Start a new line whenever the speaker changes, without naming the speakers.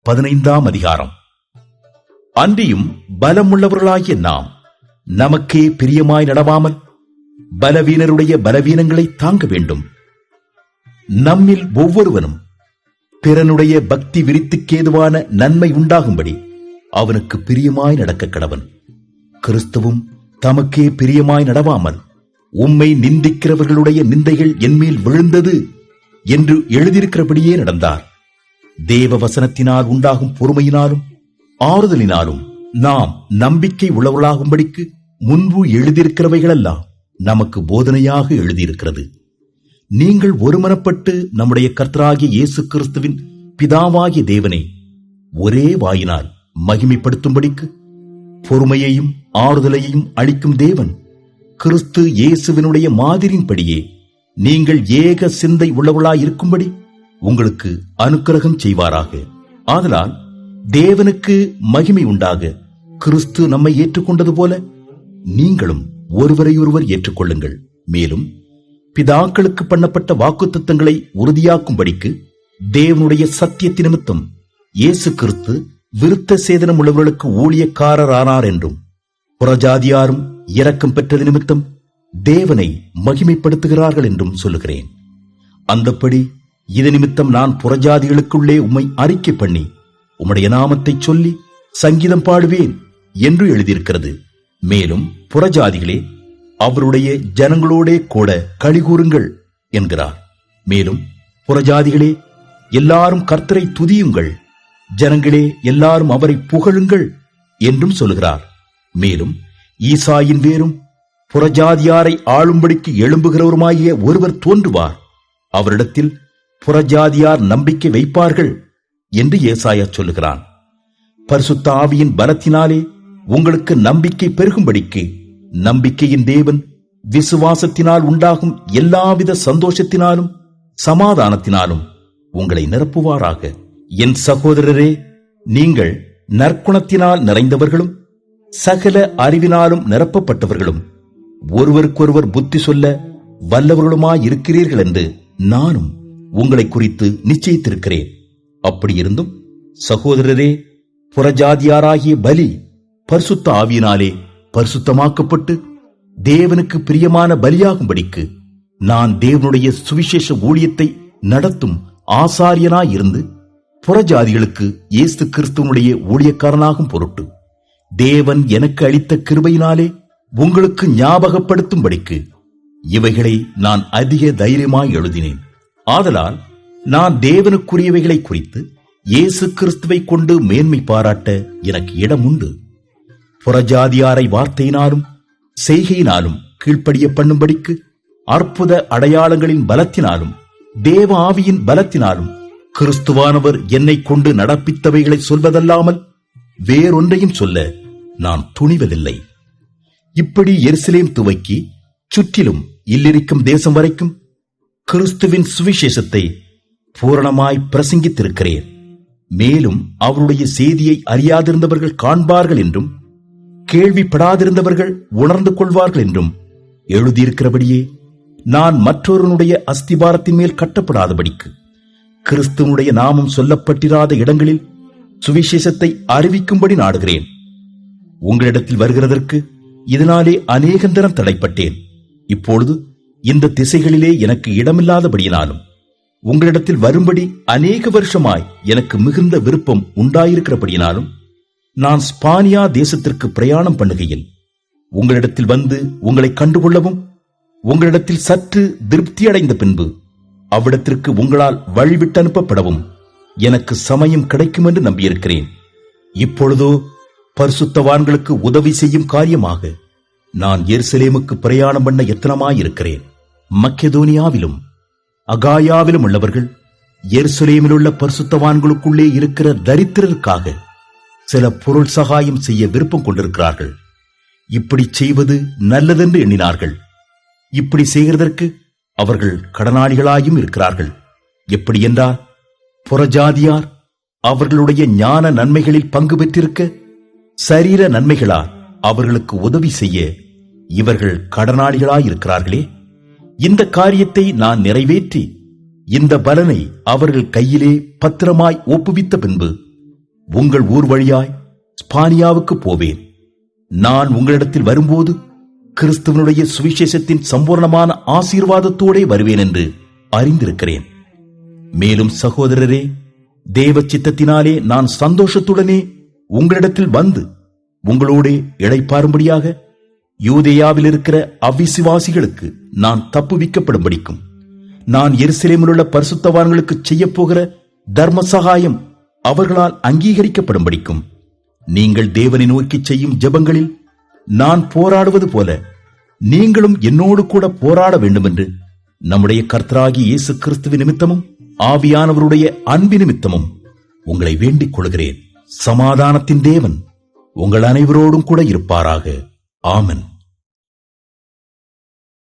15ஆம் அதிகாரம். அன்றியும் பலமுள்ளவர்களாகிய நாம் நமக்கே பிரியமாய் நடவாமல் பலவீனருடைய பலவீனங்களை தாங்க வேண்டும். நம்மில் ஒவ்வொருவனும் பிறனுடைய பக்தி விருத்திக்கேதுவான நன்மை உண்டாகும்படி அவனுக்கு பிரியமாய் நடக்க கடவன். கிறிஸ்துவும் தமக்கே பிரியமாய் நடவாமல் உம்மை நிந்திக்கிறவர்களுடைய நிந்தைகள் என்மேல் விழுந்தது என்று எழுதியிருக்கிறபடியே நடந்தார். தேவ வசனத்தினால் உண்டாகும் பொறுமையினாலும் ஆறுதலினாலும் நாம் நம்பிக்கை உள்ளவர்களாகும்படிக்கு முன்பு எழுதியிருக்கிறவைகளெல்லாம் நமக்கு போதனையாக எழுதியிருக்கிறது. நீங்கள் ஒருமனப்பட்டு நம்முடைய கர்த்தராகிய இயேசு கிறிஸ்துவின் பிதாவாகிய தேவனை ஒரே வாயினால் மகிமைப்படுத்தும்படிக்கு பொறுமையையும் ஆறுதலையும் அளிக்கும் தேவன் கிறிஸ்து இயேசுவினுடைய மாதிரியின்படியே நீங்கள் ஏக சிந்தை உள்ளவர்களாயிருக்கும்படி உங்களுக்கு அனுக்கிரகம் செய்வாராக. ஆதலால் தேவனுக்கு மகிமை உண்டாக கிறிஸ்து நம்மை ஏற்றுக்கொண்டது போல நீங்களும் ஒருவரையொருவர் ஏற்றுக்கொள்ளுங்கள். மேலும் பிதாக்களுக்கு பண்ணப்பட்ட வாக்குத்தத்தங்களை உறுதியாக்கும்படிக்கு தேவனுடைய சத்தியத்தின் நிமித்தம் இயேசு கிறிஸ்து விருத்த சேதனம் உள்ளவர்களுக்கு ஊழியக்காரரானார் என்றும் புறஜாதியாரும் இரக்கம் பெற்றது நிமித்தம் தேவனை மகிமைப்படுத்துகிறார்கள் என்றும் சொல்லுகிறேன். அந்தப்படி இது நிமித்தம் நான் புறஜாதிகளுக்குள்ளே உம்மை அறிக்கை பண்ணி உம்முடைய நாமத்தை சொல்லி சங்கீதம் பாடுவேன் என்று எழுதியிருக்கிறது. மேலும் புறஜாதிகளே அவருடைய ஜனங்களோடே கூட களிகூறுங்கள் என்கிறார். மேலும் புறஜாதிகளே எல்லாரும் கர்த்தரை துதியுங்கள், ஜனங்களே எல்லாரும் அவரை புகழுங்கள் என்றும் சொல்கிறார். மேலும் ஈசாயின் வேரும் புறஜாதியாரை ஆளும்படிக்கு எழும்புகிறவருமாகிய ஒருவர் தோன்றுவார், அவரிடத்தில் புறஜாதியார் நம்பிக்கை வைப்பார்கள் என்று ஏசாயா சொல்லுகிறான். பரிசுத்த ஆவியின் பலத்தினாலே உங்களுக்கு நம்பிக்கை பெருகும்படிக்கு நம்பிக்கையின் தேவன் விசுவாசத்தினால் உண்டாகும் எல்லாவித சந்தோஷத்தினாலும் சமாதானத்தினாலும் உங்களை நிரப்புவாராக. என் சகோதரரே, நீங்கள் நற்குணத்தினால் நிறைந்தவர்களும் சகல அறிவினாலும் நிரப்பப்பட்டவர்களும் ஒருவருக்கொருவர் புத்தி சொல்ல வல்லவர்களுமாயிருக்கிறீர்கள் என்று நானும் உங்களை குறித்து நிச்சயித்திருக்கிறேன். அப்படியிருந்தும் சகோதரரே, புறஜாதியாராகிய பலி பரிசுத்த ஆவியினாலே பரிசுத்தமாக்கப்பட்டு தேவனுக்கு பிரியமான பலியாகும்படிக்கு நான் தேவனுடைய சுவிசேஷ ஊழியத்தை நடத்தும் ஆசாரியனாயிருந்து புறஜாதிகளுக்கு இயேசு கிறிஸ்துவனுடைய ஊழியக்காரனாகும் பொருட்டு தேவன் எனக்கு அளித்த கிருபையினாலே உங்களுக்கு ஞாபகப்படுத்தும்படிக்கு இவைகளை நான் அதிக தைரியமாய் எழுதினேன். ஆதலால் நான் தேவனுக்குரியவைகளை குறித்து இயேசு கிறிஸ்துவை கொண்டு மேன்மை பாராட்ட எனக்கு இடம் உண்டு. புறஜாதியாரை வார்த்தையினாலும் செய்கையினாலும் கீழ்ப்படிய பண்ணும்படிக்கு அற்புத அடையாளங்களின் பலத்தினாலும் தேவ ஆவியின் பலத்தினாலும் கிறிஸ்துவானவர் என்னை கொண்டு நடப்பித்தவைகளை சொல்வதல்லாமல் வேறொன்றையும் சொல்ல நான் துணிவதில்லை. இப்படி எருசலேம் துவக்கி சுற்றிலும் இல்லிரிக்கும் தேசம் வரைக்கும் கிறிஸ்துவின் சுவிசேஷத்தை பூரணமாய் பிரசங்கித்திருக்கிறேன். மேலும் அவருடைய செய்தியை அறியாதிருந்தவர்கள் காண்பார்கள் என்றும் கேள்விப்படாதிருந்தவர்கள் உணர்ந்து கொள்வார்கள் என்றும் எழுதியிருக்கிறபடியே நான் மற்றொருவனுடைய அஸ்திபாரத்தின் மேல் கட்டப்படாதபடிக்கு கிறிஸ்துவனுடைய நாமம் சொல்லப்பட்டிராத இடங்களில் சுவிசேஷத்தை அறிவிக்கும்படி நாடுகிறேன். உங்களிடத்தில் வருகிறதற்கு இதனாலே அநேகந்தரம் தடைப்பட்டேன். இப்பொழுது இந்த திசைகளிலே எனக்கு இடமில்லாதபடியினாலும் உங்களிடத்தில் வரும்படி அநேக வருஷமாய் எனக்கு மிகுந்த விருப்பம் உண்டாயிருக்கிறபடியினாலும் நான் ஸ்பானியா தேசத்திற்கு பிரயாணம் பண்ணுகையில் உங்களிடத்தில் வந்து உங்களை கண்டுகொள்ளவும் உங்களிடத்தில் சற்று திருப்தி அடைந்த பின்பு அவ்விடத்திற்கு உங்களால் வழிவிட்டு அனுப்பப்படவும் எனக்கு சமயம் கிடைக்கும் என்று நம்பியிருக்கிறேன். இப்பொழுதோ பரிசுத்தவான்களுக்கு உதவி செய்யும் காரியமாக நான் எருசலேமுக்கு பிரயாணம் பண்ண எத்தனமாயிருக்கிறேன். மக்கெதோனியாவிலும் அகாயாவிலும் உள்ளவர்கள் எருசலேமில் உள்ள பரிசுத்தவான்களுக்குள்ளே இருக்கிற தரித்திரருக்காக சில பொருள் சகாயம் செய்ய விருப்பம் கொண்டிருக்கிறார்கள். இப்படி செய்வது நல்லதென்று எண்ணினார்கள். இப்படி செய்கிறதற்கு அவர்கள் கடனாளிகளாயும் இருக்கிறார்கள். எப்படி என்றால், புறஜாதியார் அவர்களுடைய ஞான நன்மைகளில் பங்கு பெற்றிருக்க சரீர நன்மைகளால் அவர்களுக்கு உதவி செய்ய இவர்கள் கடனாளிகளாயிருக்கிறார்களே. இந்த காரியத்தை நான் நிறைவேற்றி இந்த பலனை அவர்கள் கையிலே பத்திரமாய் ஒப்புவித்த பின்பு உங்கள் ஊர் வழியாய் ஸ்பானியாவுக்கு போவேன். நான் உங்களிடத்தில் வரும்போது கிறிஸ்துவனுடைய சுவிசேஷத்தின் சம்பூர்ணமான ஆசீர்வாதத்தோடே வருவேன் என்று அறிந்திருக்கிறேன். மேலும் சகோதரரே, தேவ சித்தத்தினாலே நான் சந்தோஷத்துடனே உங்களிடத்தில் வந்து உங்களோடே இளைப்பாரும்படியாக யூதேயாவில் இருக்கிற அவ்விசுவாசிகளுக்கு நான் தப்புவிக்கப்படும்படிக்கும் நான் எருசலேமில் உள்ள பரிசுத்தவான்களுக்கு செய்யப்போகிற தர்ம சகாயம் அவர்களால் அங்கீகரிக்கப்படும்படிக்கும் நீங்கள் தேவனை நோக்கி செய்யும் ஜெபங்களில் நான் போராடுவது போல நீங்களும் என்னோடு கூட போராட வேண்டும் என்று நம்முடைய கர்த்தராகிய இயேசு கிறிஸ்துவின் நிமித்தமும் ஆவியானவருடைய அன்பு நிமித்தமும் உங்களை வேண்டிக் கொள்கிறேன். சமாதானத்தின் தேவன் உங்கள் அனைவரோடும் கூட இருப்பாராக. ஆமென்.